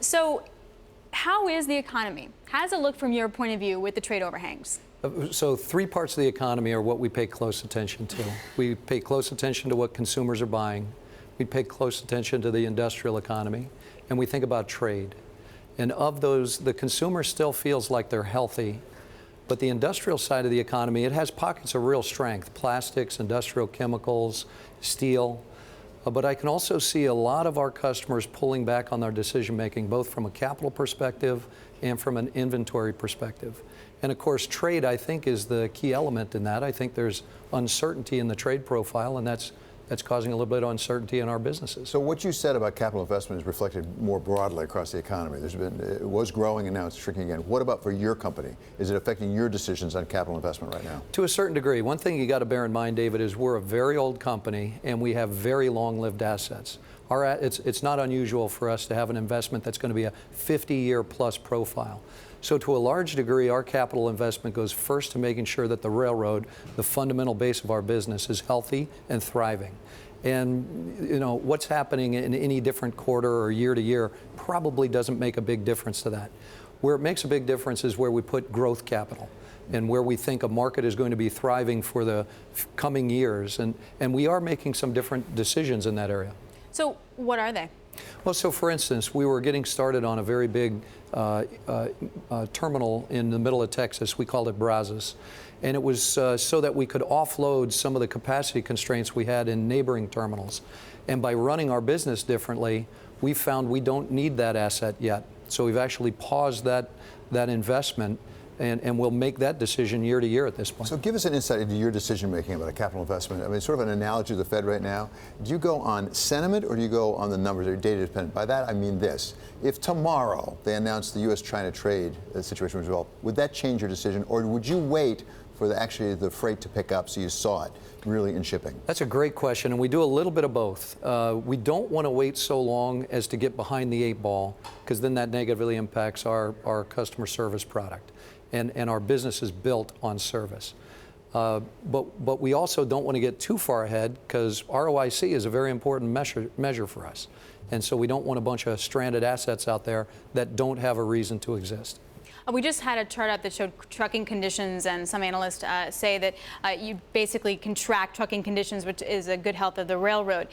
So how is the economy? How does it look from your point of view with the trade overhangs? So three parts of the economy are what we pay close attention to. We pay close attention to what consumers are buying. We pay close attention to the industrial economy. And we think about trade. And of those, the consumer still feels like they're healthy. But the industrial side of the economy, it has pockets of real strength. Plastics, industrial chemicals, steel. But I can also see a lot of our customers pulling back on their decision making, both from a capital perspective and from an inventory perspective. And of course, trade, I think, is the key element in that. I think there's uncertainty in the trade profile, and that's causing a little bit of uncertainty in our businesses. So what you said about capital investment is reflected more broadly across the economy. It was growing and now it's shrinking again. What about for your company? Is it affecting your decisions on capital investment right now? To a certain degree. One thing you got to bear in mind, David, is we're a very old company and we have very long-lived assets. It's not unusual for us to have an investment that's going to be a 50-year plus profile. So to a large degree, our capital investment goes first to making sure that the railroad, the fundamental base of our business, is healthy and thriving. And you know, what's happening in any different quarter or year to year probably doesn't make a big difference to that. Where it makes a big difference is where we put growth capital and where we think a market is going to be thriving for the coming years. And we are making some different decisions in that area. So what are they? Well, so for instance, we were getting started on a very big terminal in the middle of Texas. We called it Brazos. And it was so that we could offload some of the capacity constraints we had in neighboring terminals. And by running our business differently, we found we don't need that asset yet. So we've actually paused that investment. And we'll make that decision year to year at this point. So give us an insight into your decision making about a capital investment. I mean, sort of an analogy to the Fed right now. Do you go on sentiment or do you go on the numbers? Are you data dependent? By that I mean this. If tomorrow they announce the U.S.-China trade situation was resolved, would that change your decision, or would you wait for the freight to pick up so you saw it really in shipping? That's a great question, and we do a little bit of both. We don't want to wait so long as to get behind the eight ball, because then that negatively impacts our customer service product. And our business is built on service. But we also don't want to get too far ahead, because ROIC is a very important measure for us. And so we don't want a bunch of stranded assets out there that don't have a reason to exist. We just had a chart up that showed trucking conditions, and some analysts say that you basically can track trucking conditions, which is a good health of the railroad.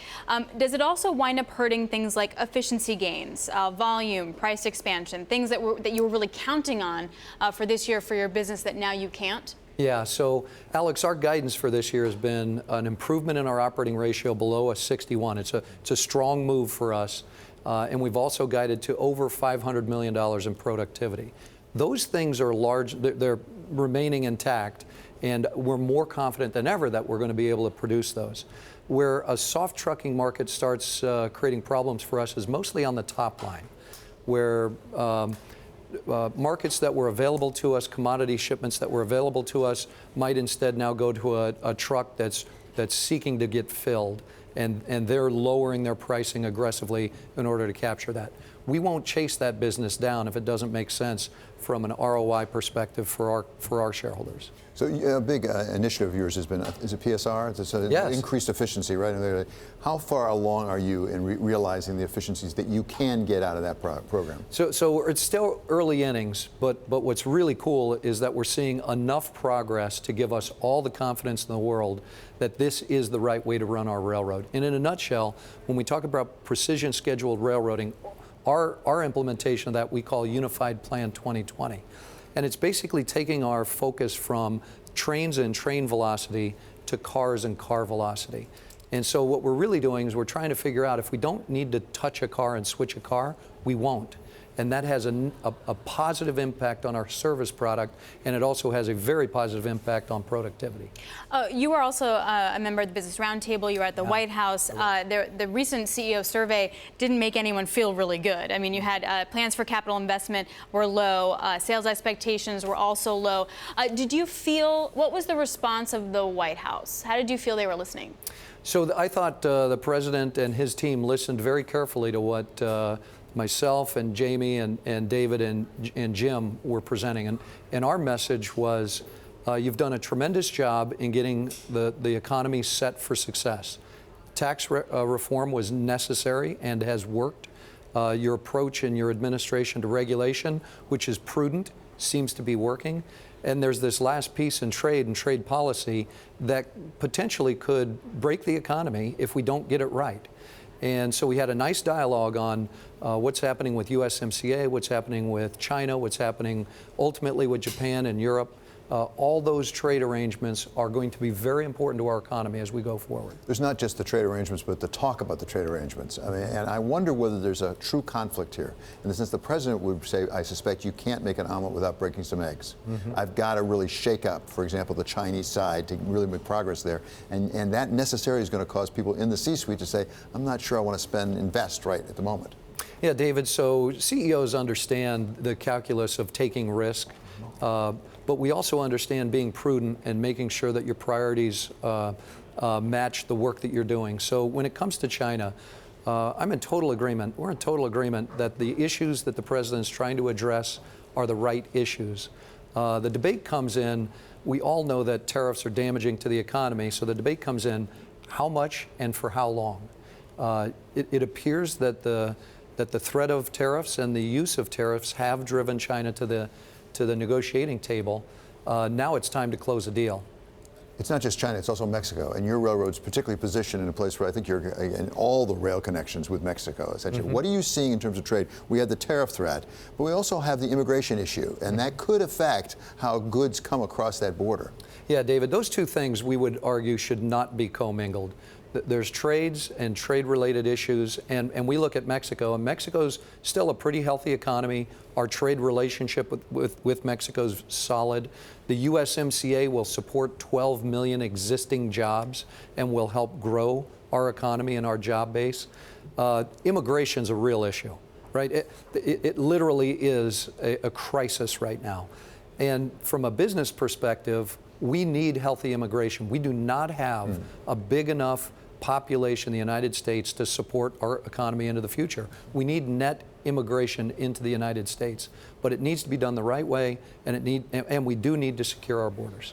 Does it also wind up hurting things like efficiency gains, volume, price expansion, things that you were really counting on for this year for your business that now you can't? Yeah, so Alex, our guidance for this year has been an improvement in our operating ratio below a 61. It's a strong move for us, and we've also guided to over $500 million in productivity. Those things are large, they're remaining intact, and we're more confident than ever that we're going to be able to produce those. Where a soft trucking market starts creating problems for us is mostly on the top line, where markets that were available to us, commodity shipments that were available to us, might instead now go to a truck that's seeking to get filled, and they're lowering their pricing aggressively in order to capture that. We won't chase that business down if it doesn't make sense from an ROI perspective for our shareholders. So a big initiative of yours has been, is it PSR? It's Yes. Increased efficiency, right? How far along are you in realizing the efficiencies that you can get out of that program? So it's still early innings, but what's really cool is that we're seeing enough progress to give us all the confidence in the world that this is the right way to run our railroad. And in a nutshell, when we talk about precision scheduled railroading, our implementation of that we call Unified Plan 2020. And it's basically taking our focus from trains and train velocity to cars and car velocity. And so what we're really doing is we're trying to figure out if we don't need to touch a car and switch a car, we won't. And that has a positive impact on our service product, and it also has a very positive impact on productivity. You were also a member of the Business Roundtable. You were at the White House. The recent CEO survey didn't make anyone feel really good. I mean, you had plans for capital investment were low. Sales expectations were also low. Did you feel, what was the response of the White House? How did you feel they were listening? So I thought the president and his team listened very carefully to what myself and Jamie and David and Jim were presenting. And our message was, you've done a tremendous job in getting the economy set for success. Tax reform was necessary and has worked. Your approach and your administration to regulation, which is prudent, seems to be working. And there's this last piece in trade and trade policy that potentially could break the economy if we don't get it right. And so we had a nice dialogue on what's happening with USMCA, what's happening with China, what's happening ultimately with Japan and Europe. All those trade arrangements are going to be very important to our economy as we go forward. There's not just the trade arrangements, but the talk about the trade arrangements. I mean, and I wonder whether there's a true conflict here. In the sense the president would say, I suspect you can't make an omelet without breaking some eggs. I've got to really shake up, for example, the Chinese side to really make progress there. And that necessarily is going to cause people in the C-suite to say, I'm not sure I want to invest right at the moment. Yeah, David, so CEOs understand the calculus of taking risk. But we also understand being prudent and making sure that your priorities match the work that you're doing. So when it comes to China, I'm in total agreement. We're in total agreement that the issues that the president's trying to address are the right issues. The debate comes in, we all know that tariffs are damaging to the economy, so the debate comes in how much and for how long. It appears that the threat of tariffs and the use of tariffs have driven China to the negotiating table. Now it's time to close a deal. It's not just China, it's also Mexico. And your railroad's particularly positioned in a place where I think you're in all the rail connections with Mexico, essentially. What are you seeing in terms of trade? We had the tariff threat, but we also have the immigration issue, and that could affect how goods come across that border. Yeah, David, those two things we would argue should not be commingled. There's trades and trade-related issues, and we look at Mexico, and Mexico's still a pretty healthy economy. Our trade relationship with Mexico's solid. The USMCA will support 12 million existing jobs and will help grow our economy and our job base. Immigration's a real issue, right? It literally is a crisis right now. And from a business perspective, we need healthy immigration. We do not have a big enough population in the United States to support our economy into the future. We need net immigration into the United States, but it needs to be done the right way, and we do need to secure our borders.